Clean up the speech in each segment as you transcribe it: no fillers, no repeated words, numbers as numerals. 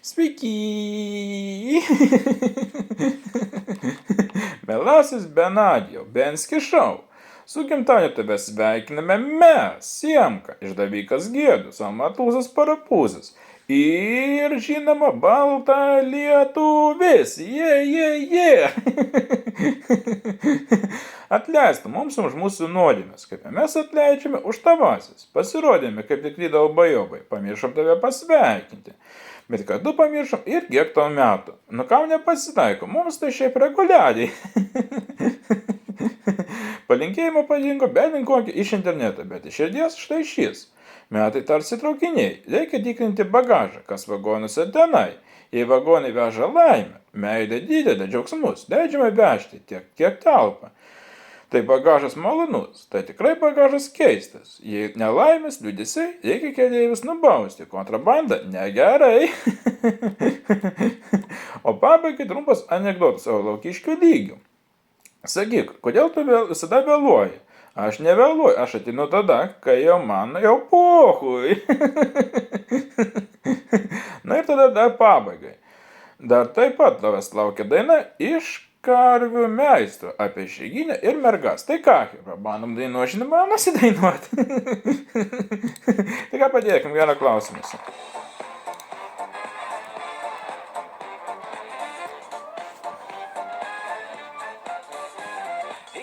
Sveiki! Mielasis Benadijau, Benski šou. Su gimtadieniu tave sveikiname mes, Siemka, išdavikas Giedrius, Amatūzas Parapūzas. Ir žinoma, balta lietuvis. Jie. Atleisk mums už mūsų nuodėmes, kaip mes atleidžiame už tavasis. Pasirodėme, kaip tikri dalbajobai, pamiršom tave pasveikinti. Bet kad tu pamiršom ir kiek tau metų. Nu kam nepasitaiko, mums tai šiaip reguliariai. Palinkėjimo palinko, belinkokį iš interneto, bet iš širdies štai šis. Metai tarsi traukiniai, reikia tikrinti bagažą, kas vagonuose tenai. Jei vagonai veža laimę, meilė didelė, džiaugsmus, leidžiame vežti tiek, kiek telpa. Tai bagažas malonus, tai tikrai bagažas keistas. Jei nelaimės, liūdesiai, reikia keleivius nubausti, kontrabanda negerai. O pabaigai trumpas anekdotas savo laukiškių lygių. Sakyk, kodėl tu visada vėluoji? Aš nevėluoju, aš ateinu tada, kai jau man jau pohui. Na ir tada dar pabaigai. Dar taip pat tavęs laukia daina iš Karvių meistro apie Išeiginę ir mergas. Tai ką, bandom dainuoti, žinoma, nusidainuoti. Tai ką padėkim, gerą klausimą.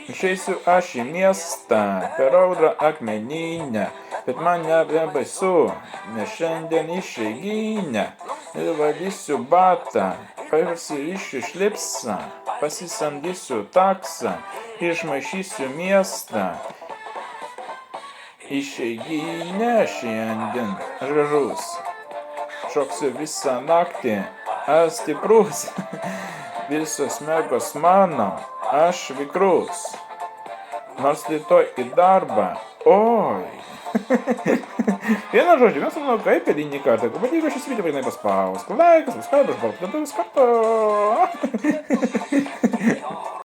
Išeisiu aš į miestą, per audrą akmeninę, bet man nebebaisu, nes šiandien Išeiginę. Ir valysiu batą, pasirišiu šlipsą, pasisamdysiu taksą, išmaišysiu miestą. Išeiginę šiandien žažus, šoksiu visą naktį, aš stiprus, visos mergos mano, aš vikrus, nors rytoj į darbą, oi. Vieną žodžiu, mes manau, kaip eilinį kartą, jeigu patiko šis video, būtinai paspausk laikas, subscribe, užbalk, tada vis karto.